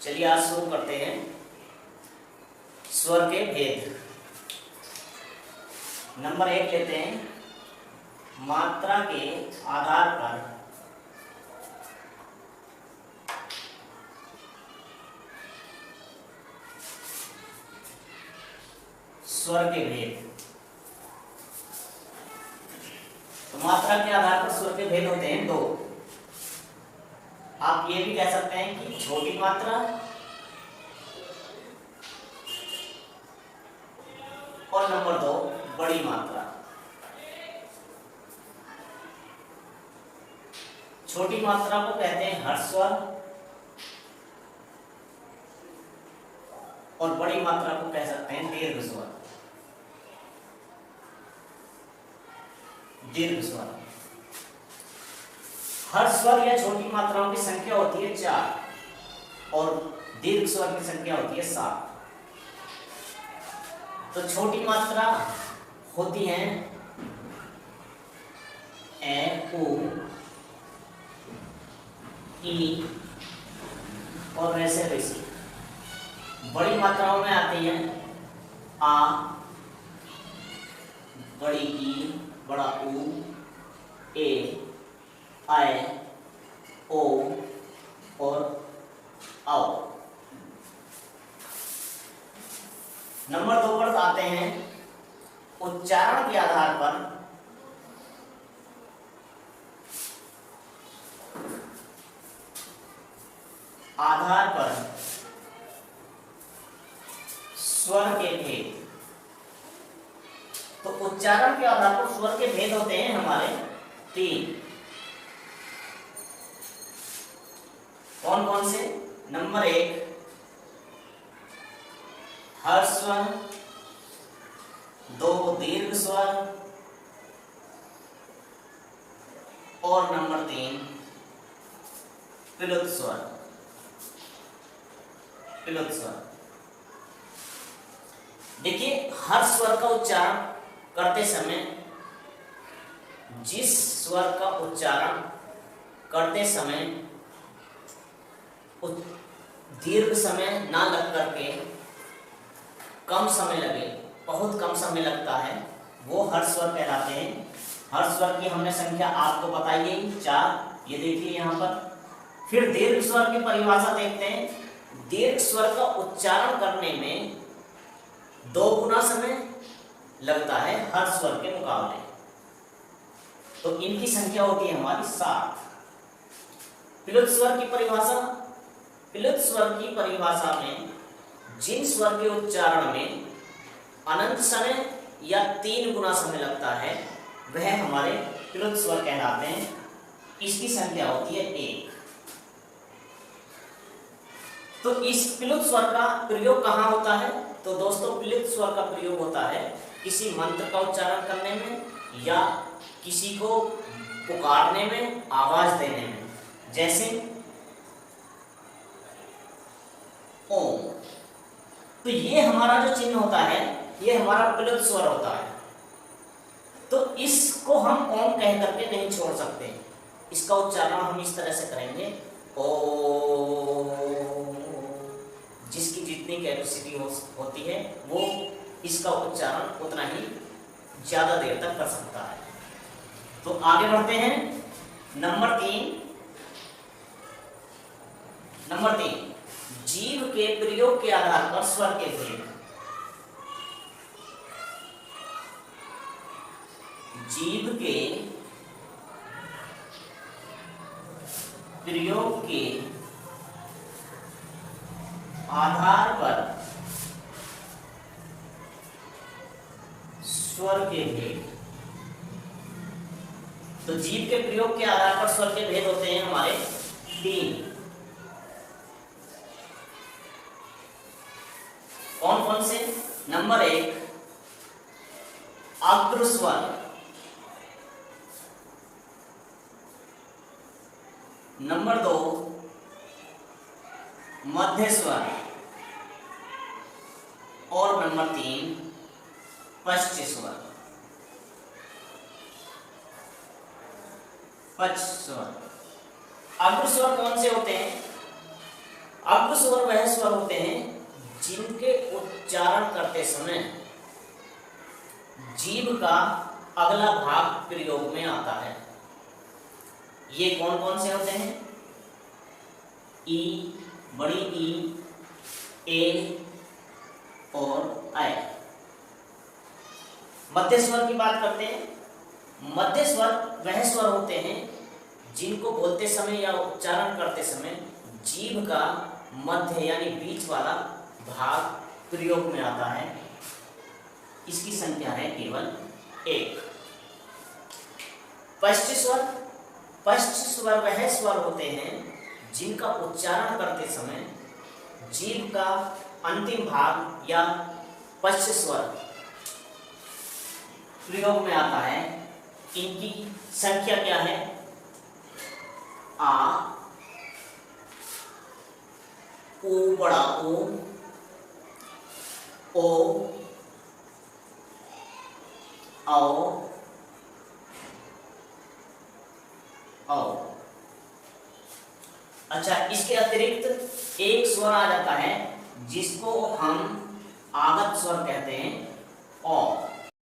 चलिए आज शुरू करते हैं स्वर के भेद। नंबर 1 लेते हैं, मात्रा के आधार पर स्वर के भेद। तो मात्रा के आधार पर स्वर के भेद होते हैं दो। आप ये भी कह सकते हैं कि छोटी मात्रा और नंबर 2 बड़ी मात्रा। छोटी मात्रा को कहते हैं हर्ष स्वर और बड़ी मात्रा को कह सकते हैं दीर्घ स्वर। दीर्घ स्वर। हर्ष स्वर या छोटी मात्राओं की संख्या होती है 4 और दीर्घ स्वर की संख्या होती है 7। तो छोटी मात्रा होती है ए, उ, ई और वैसे वैसी। बड़ी मात्राओं में आती है आ, बड़ी ई, बड़ा उ, ए, आए, ओ और आओ। नंबर 2 पर आते हैं उच्चारण के आधार पर स्वर के भेद। तो उच्चारण के आधार पर स्वर के भेद होते हैं हमारे 3। कौन कौन से? नंबर 1 हर्ष स्वर, 2 दीर्घ स्वर और नंबर 3 प्लुत स्वर। प्लुत स्वर। देखिए, हर्ष स्वर का उच्चारण करते समय जिस स्वर का उच्चारण करते समय दीर्घ समय ना लग करके कम समय लगे, बहुत कम समय लगता है, वो हर्ष स्वर कहलाते हैं। हर्ष स्वर की हमने संख्या आपको बताई है 4, ये देखिए यहाँ पर। फिर दीर्घ स्वर की परिभाषा देखते हैं। दीर्घ स्वर का उच्चारण करने में 2 गुना समय लगता है हर्ष स्वर के मुकाबले। तो इनकी संख्या होती है हमारी 7। प्लुत स्वर की परिभाषा। प्लुत स्वर की परिभाषा में जिन स्वर के उच्चारण में अनंत समय या 3 गुना समय लगता है वह हमारे प्लुत स्वर कहलाते हैं। इसकी संख्या होती है 1। तो इस प्लुत स्वर का प्रयोग कहाँ होता है? तो दोस्तों, प्लुत स्वर का प्रयोग होता है किसी मंत्र का उच्चारण करने में या किसी को पुकारने में, आवाज देने में। जैसे ओम। तो ये हमारा जो चिन्ह होता है ये हमारा प्लुत स्वर होता है। तो इसको हम ओम कह करके नहीं छोड़ सकते। इसका उच्चारण हम इस तरह से करेंगे ओम। जिसकी जितनी कैपेसिटी होती है वो इसका उच्चारण उतना ही ज्यादा देर तक कर सकता है। तो आगे बढ़ते हैं। नंबर 3 जीव के प्रयोग के आधार पर स्वर के भेद। जीव के प्रयोग के आधार पर स्वर के भेद। तो जीव के प्रयोग के आधार पर स्वर के भेद होते हैं हमारे 3। कौन कौन से? नंबर 1 अग्र स्वर, नंबर 2 मध्य स्वर और नंबर 3 पश्च स्वर। पश्च स्वर। अग्र स्वर कौन से होते हैं? अग्र स्वर वह स्वर होते हैं जिनके उच्चारण करते समय जीभ का अगला भाग प्रयोग में आता है। ये कौन कौन से होते हैं? ई, बड़ी ई, ए और आई। मध्य स्वर की बात करते हैं। मध्य स्वर वह स्वर होते हैं जिनको बोलते समय या उच्चारण करते समय जीभ का मध्य यानी बीच वाला भाग प्रयोग में आता है। इसकी संख्या है केवल 1। पश्च स्वर, पश्च स्वर वह स्वर होते हैं जिनका उच्चारण करते समय जीभ का अंतिम भाग या पश्च स्वर प्रयोग में आता है। इनकी संख्या क्या है? आ, ऊ बड़ा ऊ, ओ, औ, औ। अच्छा, इसके अतिरिक्त एक स्वर आ जाता है जिसको हम आगत स्वर कहते हैं, औ।